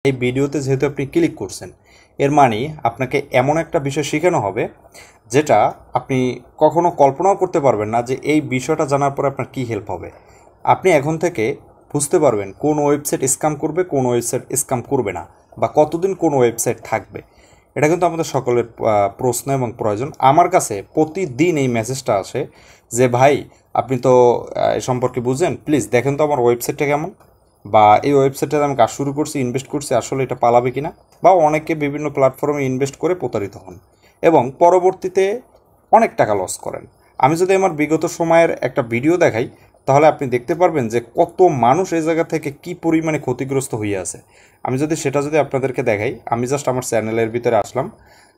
এই ভিডিওতে যেহেতু আপনি ক্লিক করছেন, এর মানে আপনাকে এমন একটা বিষয় শেখানো হবে যেটা আপনি কখনো কল্পনাও করতে পারবেন না যে এই বিষয়টা জানার পর আপনার কী হেল্প হবে। আপনি এখন থেকে বুঝতে পারবেন কোন ওয়েবসাইট স্ক্যাম করবে, কোন ওয়েবসাইট স্ক্যাম করবে না, বা কতদিন কোন ওয়েবসাইট থাকবে। এটা কিন্তু আমাদের সকলের প্রশ্ন এবং প্রয়োজন। আমার কাছে প্রতিদিন এই মেসেজটা আসে যে ভাই আপনি তো এ সম্পর্কে বুঝেন, প্লিজ দেখেন তো আমার ওয়েবসাইটটা কেমন, বা এই ওয়েবসাইটে আমি কাজ শুরু করছি, ইনভেস্ট করছি, আসলে এটা পালাবে কিনা। বা অনেকে বিভিন্ন প্ল্যাটফর্মে ইনভেস্ট করে প্রতারিত হন এবং পরবর্তীতে অনেক টাকা লস করেন। আমি যদি আমার বিগত সময়ের একটা ভিডিও দেখাই, তাহলে আপনি দেখতে পারবেন যে কত মানুষ এই জায়গা থেকে কি পরিমাণে ক্ষতিগ্রস্ত হয়ে আছে। আমি যদি আপনাদেরকে দেখাই, আমি জাস্ট আমার চ্যানেলের ভিতরে আসলাম।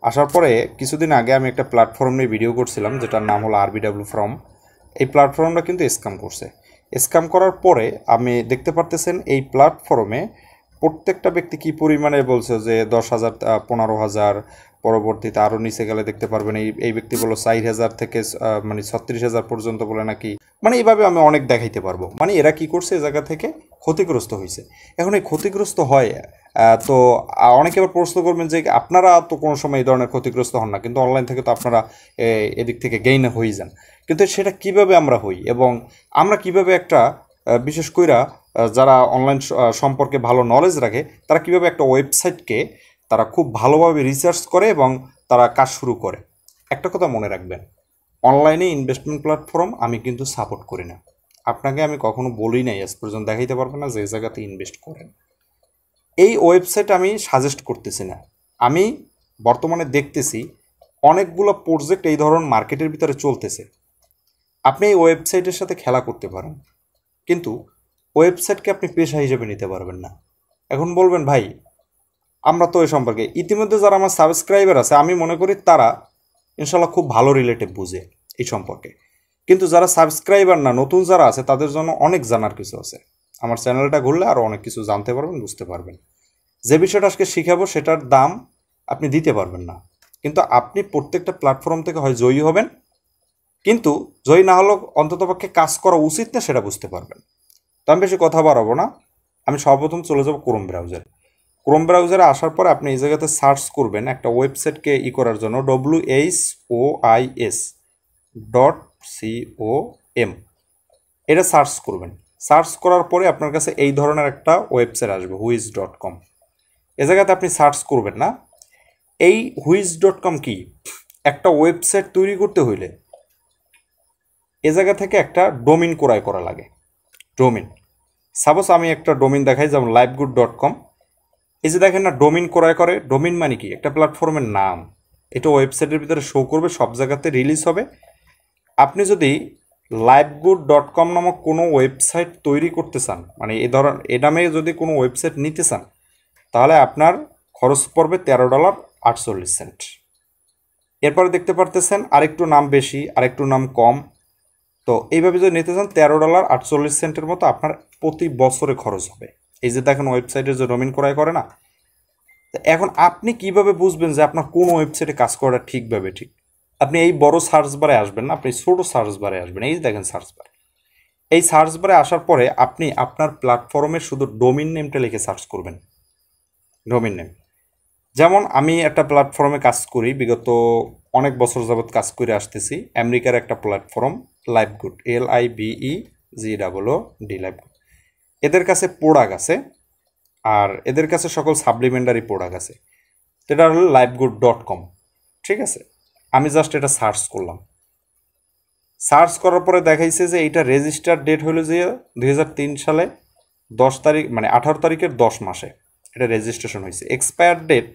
আসার পরে কিছুদিন আগে আমি একটা প্ল্যাটফর্ম নিয়ে ভিডিও করছিলাম, যেটার নাম হলো RBW ফর্ম। এই প্ল্যাটফর্মটা কিন্তু স্ক্যাম করছে। স্ক্যাম করার পরে আমি দেখতে পারতেছেন এই প্ল্যাটফর্মে প্রত্যেকটা ব্যক্তি কী পরিমাণে বলছে যে 10,000, 15,000, পরবর্তীতে আরও নিচে গেলে দেখতে পারবেন এই ব্যক্তি বলো 4,000 থেকে মানে 36,000 পর্যন্ত বলে নাকি। মানে এইভাবে আমি অনেক দেখাইতে পারবো। মানে এরা কি করছে, এই জায়গা থেকে ক্ষতিগ্রস্ত হয়েছে। এখন এই ক্ষতিগ্রস্ত হয়, তো অনেকে আবার প্রশ্ন করবেন যে আপনারা তো কোনো সময় এই ধরনের ক্ষতিগ্রস্ত হন না, কিন্তু অনলাইন থেকে তো আপনারা এদিক থেকে গেইন হয়ে যান। কিন্তু সেটা কিভাবে আমরা হই, এবং আমরা কিভাবে একটা বিশেষ কইরা যারা অনলাইন সম্পর্কে ভালো নলেজ রাখে, তারা কিভাবে একটা ওয়েবসাইটকে তারা খুব ভালোভাবে রিসার্চ করে এবং তারা কাজ শুরু করে। একটা কথা মনে রাখবেন, অনলাইনে ইনভেস্টমেন্ট প্ল্যাটফর্ম আমি কিন্তু সাপোর্ট করি না। আপনাকে আমি কখনো বলি নাই, আজ পর্যন্ত দেখাইতে পারবো না যে জায়গাতে ইনভেস্ট করেন। এই ওয়েবসাইট আমি সাজেস্ট করতেছি না। আমি বর্তমানে দেখতেছি অনেকগুলো প্রজেক্ট এই ধরনের মার্কেটের ভিতরে চলতেছে। আপনি এই ওয়েবসাইটের সাথে খেলা করতে পারেন, কিন্তু ওয়েবসাইটকে আপনি পেশা হিসেবে নিতে পারবেন না। এখন বলবেন ভাই আমরা তো এ সম্পর্কে ইতিমধ্যে যারা আমার সাবস্ক্রাইবার আছে, আমি মনে করি তারা ইনশাল্লাহ খুব ভালো রিলেটিভ বুঝে এই সম্পর্কে। কিন্তু যারা সাবস্ক্রাইবার না, নতুন যারা আছে, তাদের জন্য অনেক জানার কিছু আছে। আমার চ্যানেলটা ঘুরলে আরও অনেক কিছু জানতে পারবেন, বুঝতে পারবেন। যে বিষয়টা আজকে শিখাবো সেটার দাম আপনি দিতে পারবেন না, কিন্তু আপনি প্রত্যেকটা প্ল্যাটফর্ম থেকে হয় জয়ী হবেন, কিন্তু জয়ী না হলেও অন্ততপক্ষে কাজ করা উচিত না সেটা বুঝতে পারবেন। তো আমি বেশি কথা বাড়াবো না, আমি সর্বপ্রথম চলে যাব ক্রোম ব্রাউজারে। ক্রোম ব্রাউজারে আসার পর আপনি এই জায়গাতে সার্চ করবেন একটা ওয়েবসাইটকে করার জন্য WHOIS.com। এটা সার্চ করবেন। সার্চ করার পরে আপনার কাছে এই ধরনের একটা ওয়েবসাইট আসবে, whois.com। এ জায়গাতে আপনি সার্চ করবেন না। এই whois.com কি, একটা ওয়েবসাইট তৈরি করতে হইলে এ জায়গা থেকে একটা ডোমিন ক্রয় করা লাগে। ডোমিন, সাপোজ আমি একটা ডোমিন দেখাই, যেমন livegood.com। এই যে দেখেন না, ডোমিন ক্রয় করে। ডোমিন মানে কি, একটা প্ল্যাটফর্মের নাম। এটা ওয়েবসাইটের ভিতরে শো করবে, সব জায়গাতে রিলিজ হবে। আপনি যদি livegood.com নামক কোনো ওয়েবসাইট তৈরি করতে চান, মানে এ নামে যদি কোনো ওয়েবসাইট নিতে চান, তাহলে আপনার খরচ পড়বে $13.48। এরপরে দেখতে পারতেছেন আরেকটু নাম বেশি, আরেকটু নাম কম। তো এইভাবে যদি নিতে চান $13.48 মতো আপনার প্রতি বছরে খরচ হবে। এই যে দেখেন ওয়েবসাইটে যে ডোমেইন ক্রয় করে না। এখন আপনি কিভাবে বুঝবেন যে আপনার কোন ওয়েবসাইটে কাজ করাটা ঠিকভাবে ঠিক? আপনি এই বড় সার্চ বারে আসবেন না, আপনি ছোট সার্চ বারে আসবেন। এই যে দেখেন সার্চ বার। এই সার্চ বারে আসার পরে আপনি আপনার প্ল্যাটফর্মে শুধু ডোমেইন নেমটা লিখে সার্চ করবেন। ডোমেইন নেম, যেমন আমি একটা প্ল্যাটফর্মে কাজ করি, বিগত অনেক বছর যাবৎ কাজ করে আসতেছি। আমেরিকার একটা প্ল্যাটফর্ম লাইভগুড, LIVEGOOD, লাইভগুড। এদের কাছে প্রোডাক্ট আছে, আর এদের কাছে সকল সাপ্লিমেন্টারি প্রোডাক্ট আছে। এটা হলো livegood.com। ঠিক আছে, আমি জাস্ট এটা সার্চ করলাম। সার্চ করার পরে দেখাইছে যে এইটা রেজিস্টার ডেট হলো যে 2003 সালে 10 তারিখ, মানে 18 তারিখের 10 মাসে এটা রেজিস্ট্রেশন হয়েছে। এক্সপায়ার ডেট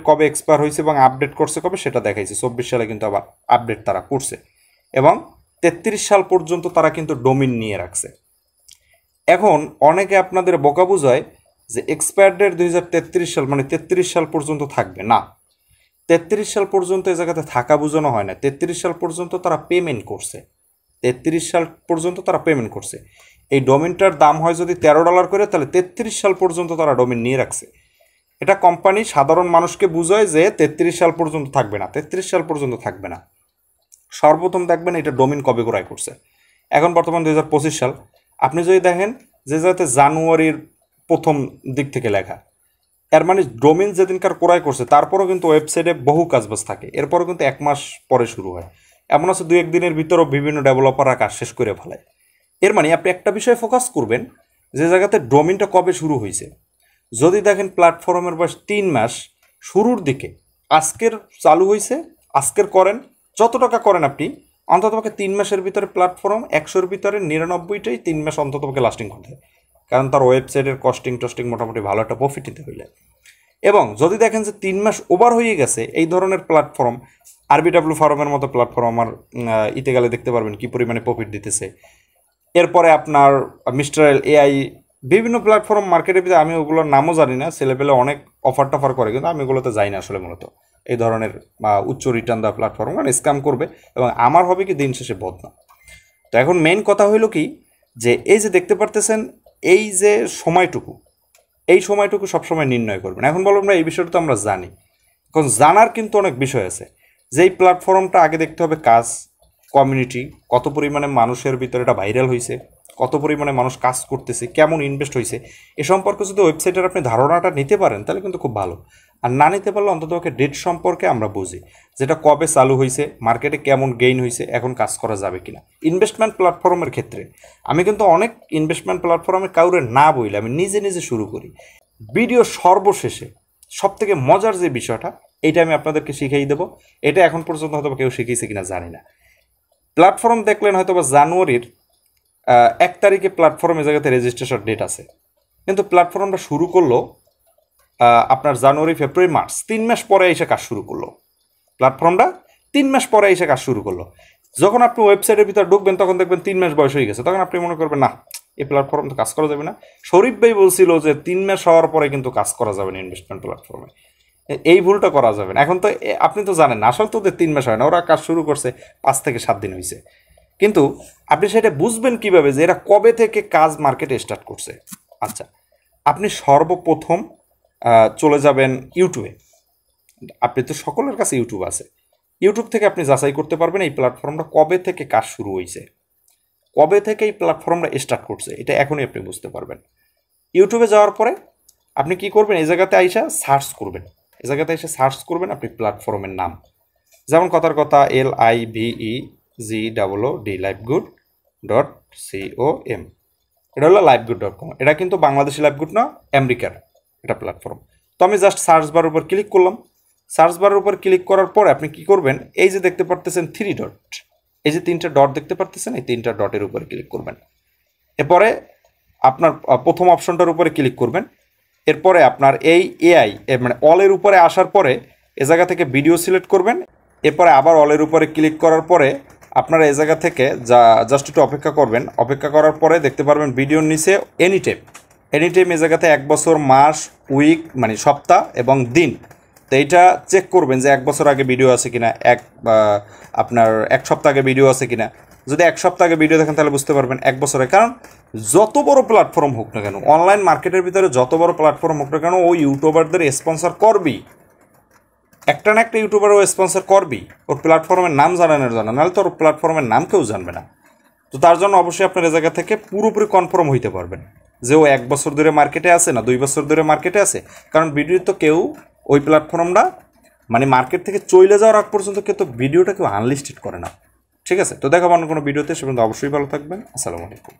কবে এক্সপায়ার হয়েছে এবং আপডেট করছে কবে সেটা দেখাইছে। 24 সালে কিন্তু আবার আপডেট তারা করছে, এবং 33 সাল পর্যন্ত তারা কিন্তু ডোমিন নিয়ে রাখছে। এখন অনেকে আপনাদের বোকা বুঝায় যে এক্সপায়ার ডেট 2033 সাল, মানে 33 সাল পর্যন্ত থাকবে না। 33 সাল পর্যন্ত এই জায়গাতে থাকা বোঝানো হয় না। 33 সাল পর্যন্ত তারা পেমেন্ট করছে। 33 সাল পর্যন্ত তারা পেমেন্ট করছে। এই ডোমেনটার দাম হয় যদি $13 করে, তাহলে 33 সাল পর্যন্ত তারা ডোমেন নিয়ে রাখছে। এটা কোম্পানি সাধারণ মানুষকে বুঝায় যে 33 সাল পর্যন্ত থাকবে না, 33 সাল পর্যন্ত থাকবে না। সর্বপ্রথম দেখবেন এটা ডোমেন কবে ক্রয় করছে। এখন বর্তমান 2025 সাল। আপনি যদি দেখেন যে যাতে জানুয়ারির প্রথম দিক থেকে লেখা। এর মানে ডোমেন যেদিনকার ক্রয় করছে তারপরও কিন্তু ওয়েবসাইটে বহু কাজবাজ থাকে, এরপরও কিন্তু 1 মাস পরে শুরু হয়। এমন আছে 2-1 দিনের ভিতরেও বিভিন্ন ডেভেলপাররা কাজ শেষ করে ফেলায়। এর মানে আপনি একটা বিষয়ে ফোকাস করবেন যে জায়গাতে ডোমেনটা কবে শুরু হয়েছে। যদি দেখেন প্ল্যাটফর্মের বয়স 3 মাস, শুরুর দিকে আজকের চালু হয়েছে, আজকের করেন, যত টাকা করেন আপনি অন্ততপক্ষে 3 মাসের ভিতরে প্ল্যাটফর্ম 100-র ভিতরে 99টাই 3 মাস অন্ততপক্ষে লাস্টিং করতে হয়, কারণ তার ওয়েবসাইটের কস্টিং মোটামুটি ভালো একটা প্রফিট নিতে হইলে। এবং যদি দেখেন যে 3 মাস ওভার হয়ে গেছে, এই ধরনের প্ল্যাটফর্ম আরবিডব্লিউ ফার্মের মতো প্ল্যাটফর্ম আমার ইতে গেলে দেখতে পারবেন কি পরিমাণে প্রফিট দিতেছে। এরপরে আপনার মিস্টার এআই, বিভিন্ন প্ল্যাটফর্ম মার্কেটের ভিতরে, আমি ওগুলোর নামও জানি না, ছেলেপেলে অনেক অফার টফার করে, কিন্তু আমি ওগুলোতে যাই না আসলে। মূলত এই ধরনের উচ্চ রিটার্ন দেওয়া প্ল্যাটফর্ম মানে স্ক্যাম করবে, এবং আমার হবে কি দিন শেষে বদনাম। তো এখন মেইন কথা হইল কি, যে এই যে দেখতে পারতেছেন এই যে সময়টুকু, এই সময়টুকু সবসময় নির্ণয় করবেন। এখন বলুন না, এই বিষয়টা তো আমরা জানি, এখন জানার কিন্তু অনেক বিষয় আছে। যেই প্ল্যাটফর্মটা আগে দেখতে হবে কাজ, কমিউনিটি, কত পরিমাণে মানুষের ভিতরে এটা ভাইরাল হয়েছে, কত পরিমাণে মানুষ কাজ করতেছে, কেমন ইনভেস্ট হয়েছে, এ সম্পর্কে যদি ওয়েবসাইটের আপনি ধারণাটা নিতে পারেন তাহলে কিন্তু খুব ভালো। আর না নিতে পারলে অন্ততপক্ষে ডেট সম্পর্কে আমরা বুঝি, যেটা কবে চালু হয়েছে, মার্কেটে কেমন গেইন হয়েছে, এখন কাজ করা যাবে কিনা। ইনভেস্টমেন্ট প্ল্যাটফর্মের ক্ষেত্রে আমি কিন্তু অনেক ইনভেস্টমেন্ট প্ল্যাটফর্মে কাউরে না বইলে আমি নিজে নিজে শুরু করি। ভিডিও সর্বশেষে সবথেকে মজার যে বিষয়টা, এইটা আমি আপনাদেরকে শিখিয়ে দেবো। এটা এখন পর্যন্ত হয়তো কেউ শিখিয়েছে কিনা জানি না। প্ল্যাটফর্ম দেখলেন হয়তো বা জানুয়ারির 1 তারিখে প্ল্যাটফর্মে জায়গাতে রেজিস্ট্রেশন ডেট আছে, কিন্তু প্ল্যাটফর্মটা শুরু করলো আপনার জানুয়ারি, ফেব্রুয়ারি, মার্চ, 3 মাস পরে এসে কাজ শুরু করলো। প্ল্যাটফর্মটা 3 মাস পরে এসে কাজ শুরু করলো। যখন আপনি ওয়েবসাইটের ভিতরে ঢুকবেন তখন দেখবেন 3 মাস বয়স হয়ে গেছে, তখন আপনি মনে করবেন না, এই প্ল্যাটফর্ম তো কাজ করা যাবে না। শরীফ ভাই বলছিল যে 3 মাস হওয়ার পরে কিন্তু কাজ করা যাবে না ইনভেস্টমেন্ট প্ল্যাটফর্মে। এই ভুলটা করা যাবে না। এখন তো আপনি তো জানেন আসলে তো ওদের 3 মাস হয় না, ওরা কাজ শুরু করছে 5 থেকে 7 দিন হয়েছে। কিন্তু আপনি সেটা বুঝবেন কিভাবে যে এরা কবে থেকে কাজ মার্কেটে স্টার্ট করছে। আচ্ছা, আপনি সর্বপ্রথম চলে যাবেন ইউটিউবে। আপনি তো সকলের কাছে ইউটিউব আছে, ইউটিউব থেকে আপনি যাচাই করতে পারবেন এই প্ল্যাটফর্মটা কবে থেকে কাজ শুরু হয়েছে, কবে থেকে এই প্ল্যাটফর্মটা স্টার্ট করছে, এটা এখনই আপনি বুঝতে পারবেন। ইউটিউবে যাওয়ার পরে আপনি কি করবেন, এই জায়গাতে আইসা সার্চ করবেন, এই জায়গাতে এসে সার্চ করবেন আপনি প্ল্যাটফর্মের নাম। যেমন কথার কথা LIVEGOOD livegood.com, এটা হলো livegood.com। এটা কিন্তু বাংলাদেশি লাইভগুড না, আমেরিকার এটা প্ল্যাটফর্ম। তো আমি জাস্ট সার্চ বারের উপর ক্লিক করলাম। সার্চ বারের উপর ক্লিক করার পরে আপনি কি করবেন, এই যে দেখতে পারতেছেন 3 ডট, এই যে 3টা ডট দেখতে পারতেছেন, এই 3টা ডটের উপরে ক্লিক করবেন। এরপরে আপনার প্রথম অপশনটার উপরে ক্লিক করবেন। এরপরে আপনার এই এআই মানে অলের উপরে আসার পরে এ জায়গা থেকে ভিডিও সিলেক্ট করবেন। এরপরে আবার অলের উপরে ক্লিক করার পরে আপনারা এই জায়গা থেকে জাস্ট একটু অপেক্ষা করবেন। অপেক্ষা করার পরে দেখতে পারবেন ভিডিওর নিচে এনি টাইম এই জায়গাতে 1 বছর, মাস, উইক মানে সপ্তাহ এবং দিন। তো এইটা চেক করবেন যে 1 বছর আগে ভিডিও আছে কিনা, আপনার 1 সপ্তাহ আগে ভিডিও আছে কিনা। যদি 1 সপ্তাহ আগে ভিডিও দেখেন তাহলে বুঝতে পারবেন 1 বছরে। কারণ যত বড় প্ল্যাটফর্ম হোক না কেন, অনলাইন মার্কেটের ভিতরে যত বড় প্ল্যাটফর্ম হোক না কেন, ওই ইউটিউবারদের স্পন্সর করবি, একটা না একটা ইউটিউবারও স্পন্সর করবি ওর প্ল্যাটফর্মের নাম জানানোর জন্য, নাহলে তো ওর প্ল্যাটফর্মের নাম কেউ জানবে না। তো তার জন্য অবশ্যই আপনার এই জায়গা থেকে পুরোপুরি কনফার্ম হইতে পারবেন যে ও 1 বছর ধরে মার্কেটে আছে না 2 বছর ধরে মার্কেটে আছে। কারণ ভিডিও তো কেউ ওই প্ল্যাটফর্মটা মানে মার্কেট থেকে চলে যাওয়ার আগ পর্যন্ত কেউ তো ভিডিওটা কেউ আনলিস্টেড করে না। ঠিক আছে, তো দেখাবো অন্য কোনো ভিডিওতে। সে পর্যন্ত অবশ্যই ভালো থাকবেন। আসসালামু আলাইকুম।